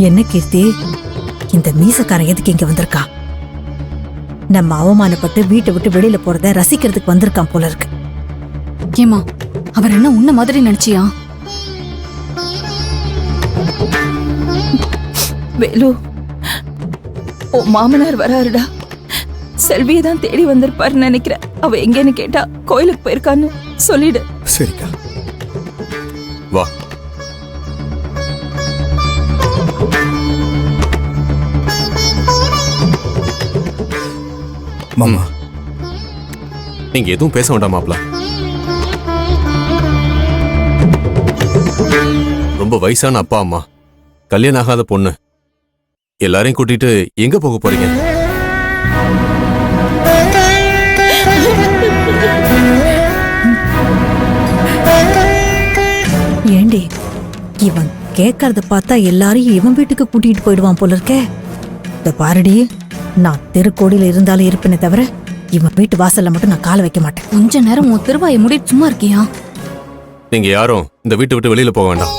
என்ன கீர்த்தி, இந்த மீசக்காரன் எதுக்கு இங்க வந்திருக்கா? நம்ம அவமானப்பட்டு வீட்டை விட்டு வெளியில போறத ரசிக்கிறதுக்கு வந்திருக்கான் போல இருக்கு. ஏமா, அவர் என்ன உன்ன மாதிரி நினைச்சியா? வேலு, ஓ மாமனார் வராருடா. செல்வியை தான் தேடி வந்திருப்பாருன்னு நினைக்கிறேன். அவ எங்கன்னு கேட்டா கோயிலுக்கு போயிருக்கான்னு சொல்லிடு. சரிக்கா, வா. மாமா. நீங்க எதுவும் பேச வேண்டாம் மாப்ள. ரொம்ப வயசான அப்பா அம்மா, கல்யாணம் ஆகாத பொண்ணு, எல்லாரையும் கூட்டிட்டு எங்க போக போறீங்க? ஏண்டி, இவன் கேட்கறத பார்த்தா எல்லாரையும் இவன் வீட்டுக்கு கூட்டிட்டு போயிடுவான் போல இருக்கே. இந்த பாருடி, நான் தெருக்கோடியில இருந்தாலும் இருப்பேனே தவிர இவன் வீட்டு வாசல்ல மட்டும் நான் காலை வைக்க மாட்டேன். கொஞ்ச நேரம் உன் திருவாயை மூடிட்டு சும்மா இருக்கியா? நீங்க யாரும் இந்த வீட்டை விட்டு வெளியில போக வேண்டாம்.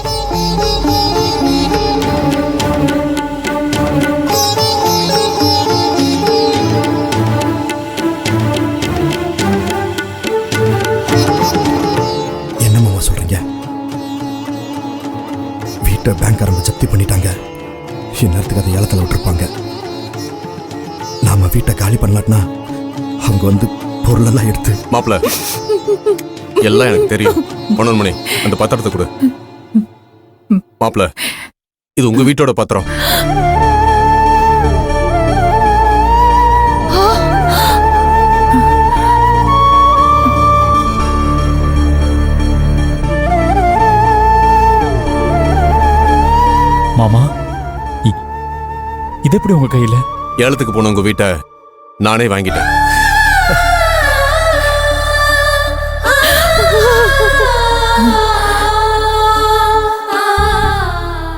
என்ன மாமா சொல்றீங்க? வீட்டை பேங்க்காரங்க ஜப்தி பண்ணிட்டாங்க. இந்நேரத்துக்கு அதை ஏலத்தில் விட்டுருப்பாங்க. நாம வீட்டை காலி பண்ணலாட்னா அவங்க வந்து பொருளெல்லாம் எடுத்து. மாப்ள, எல்லாம் எனக்கு தெரியும். 11 மணி அந்த பத்திரத்தை கொடு. மாப்ள, இது உங்க வீட்டோட பத்திரம். மாமா, இது எப்படி உங்க கையில? ஏலத்துக்கு போன உங்க வீட்டை நானே வாங்கிட்டேன்.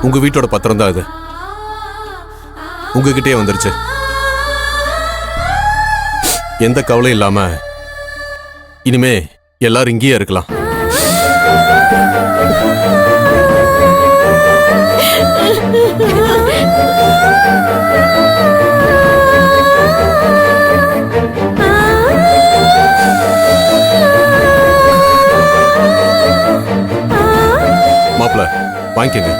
உங்க வீட்டோட பத்திரம் தான் இது. உங்ககிட்டே வந்துருச்சு. எந்த கவலையும் இல்லாம இனிமே எல்லாரும் இங்கேயே இருக்கலாம். மாப்ள, வாங்கிக்கங்க.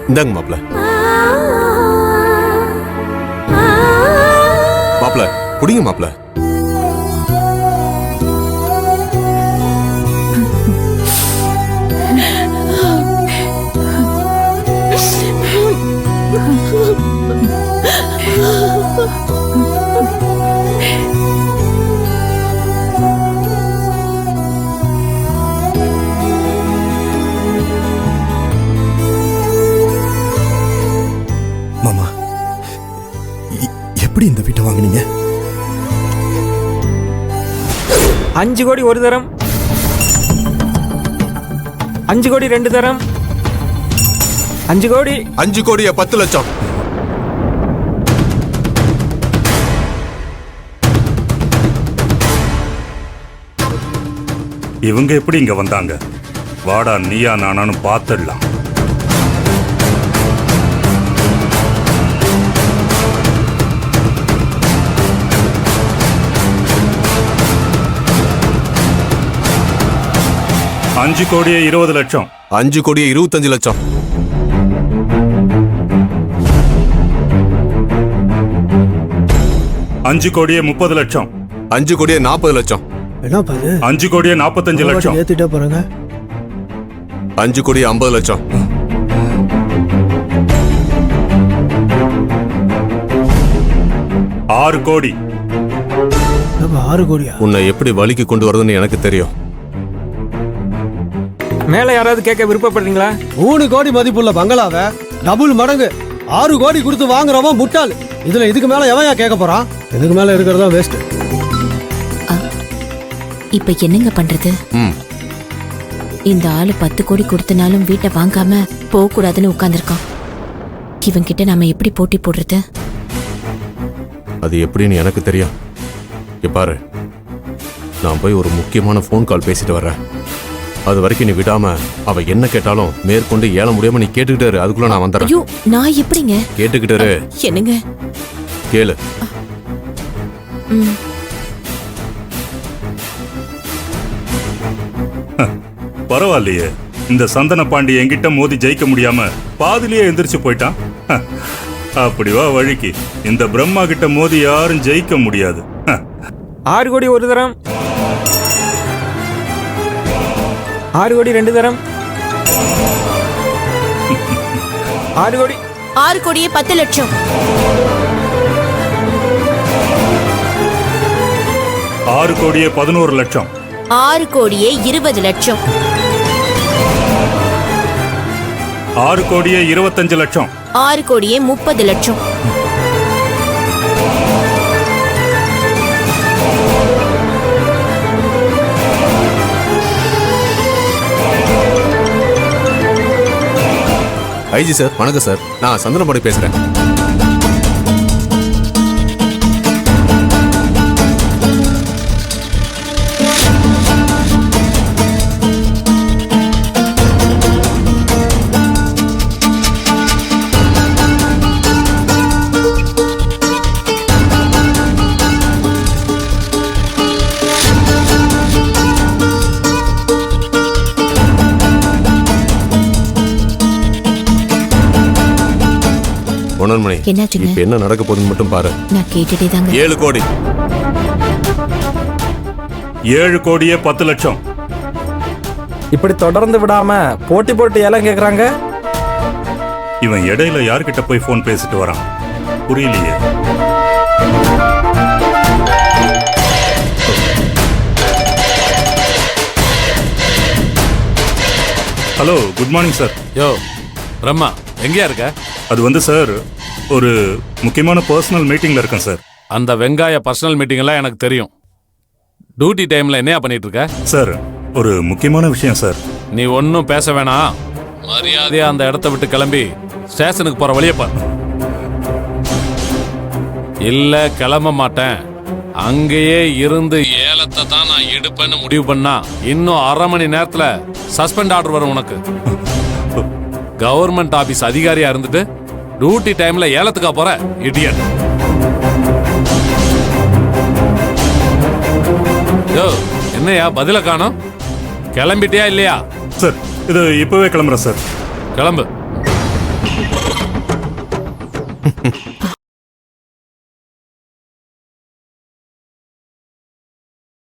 இந்தாங்க மாப்ள. மாப்ள, குடிங்க மாப்ள. மாமா, எப்படி இந்த வீட்டை வாங்குனீங்க? 5 கோடி ஒரு தரம், 5 கோடி 2 தரம், 5 கோடி. 5 கோடியா 10 லட்சம்? இவங்க எப்படி இங்க வந்தாங்க? வாடா, நீயா நானானு பார்த்துடலாம். அஞ்சு கோடியே 20 லட்சம். 5 கோடியே 25 லட்சம். 5 கோடியே 30 லட்சம். 5 கோடியே 40 லட்சம். 5 கோடியே 45 லட்சம். ஏத்திட்டே போறாங்க. 5 கோடியே 50 லட்சம். 6 கோடி. 6 கோடியா? உன்னை எப்படி வழிக்கு கொண்டு வரதுன்னு எனக்கு தெரியும். மேல யாராவது கேட்க விருப்பப்படுறீங்களா? 3 கோடி மதிப்புள்ள பங்களாவை டபுள் மடங்கு 6 கோடி கொடுத்து வாங்குறவன் முட்டாள். இதுல இதுக்கு மேல எவன் கேட்க போறான்? இதுக்கு மேல இருக்கிறதா வேஸ்ட். இப்ப என்னங்க பண்றது? இந்த ஆளு 10 கோடி கொடுத்தனாலும் வீட்டை வாங்காம போக கூடாதுன்னு உட்கார்ந்துருக்கான். இவன்கிட்ட நாம எப்படி போட்டி போடுறது? அது எப்படின்னு எனக்கு தெரியும். இங்க பாரு, நான் போய் ஒரு முக்கியமான ஃபோன் கால் பேசிட்டு வர்றேன். அது வரைக்கும் நீ விடாம அவ என்ன கேட்டாலும் மேற்கொண்டு ஏல முடியாம நீ கேட்டுக்கிட்டே இரு. அதுக்குள்ள நான் வந்துடுறேன். ஐயோ, நான் எப்படிங்க? கேட்டுக்கிட்டே இரு. என்னங்க? கேளு. ம். பரவாயில்லையே, இந்த சந்தன பாண்டி என்கிட்ட மோதி ஜெயிக்க முடியாம பாதிலேயே எந்திரிச்சு போயிட்டான். அப்படி வா வழிக்கு. இந்த பிரம்மா கிட்ட மோதி யாரும் ஜெயிக்க முடியாது. 6 கோடி ஒரு தரம், 6 கோடி 2 தரம், 6 கோடி 6 கோடியே 10 லட்சம். 6 கோடியே 11 லட்சம். 6 கோடியே 20 லட்சம். 6 கோடியே 25 லட்சம். 6 கோடியே 30 லட்சம். ஐஜி சார், வணக்கம் சார். நான் சந்திரபாடி பேசுறேன். பொன்னன்மணி, என்னாச்சுங்க? இப்ப என்ன நடக்க போகுதுன்னு மட்டும் பாரு. நான் கேட்டுட்டே தாங்க. 7 கோடி. 7 கோடியே 10 லட்சம். இப்படி தொடர்ந்து விடாம போட்டி போட்டு ஏலம் கேக்குறாங்க. இவன் இடையில யார்கிட்ட போய் போன் பேசிட்டு வரான் புரியலையே. Hello, good morning sir. யோ பிரம்மா, எங்கேயா இருக்க? அது வந்து சார், ஒரு முக்கியமான பர்சனல் மீட்டிங்ல இருக்கேன் சார். அந்த வெங்காய பர்சனல் மீட்டிங் எல்லாம் எனக்கு தெரியும். டியூட்டி டைம்ல என்னையா பண்ணிட்டு இருக்க? சார், ஒரு முக்கியமான விஷயம் சார். நீ ஒன்னும் பேச வேணாம். மரியாதையா அந்த இடத்த விட்டு கிளம்பி ஸ்டேஷனுக்கு போற வழியை பாரு. இல்ல கிளம்ப மாட்டேன். அங்கேயே இருந்து ஏலத்தை தான் நான் எடுப்பேன்னு முடிவு பண்ணா இன்னும் 1/2 மணி நேரத்துல சஸ்பெண்ட் ஆர்டர் வரும் உனக்கு. கவர்மெண்ட் ஆபீஸ் அதிகாரியா இருந்துட்டு டியூட்டி டைம்ல ஏலத்துக்கா போற இடியட். யோ, என்னையா பதில காணோம்? கிளம்பிட்டியா இல்லையா? சார், இது இப்பவே கிளம்புறேன் சார். கிளம்பு.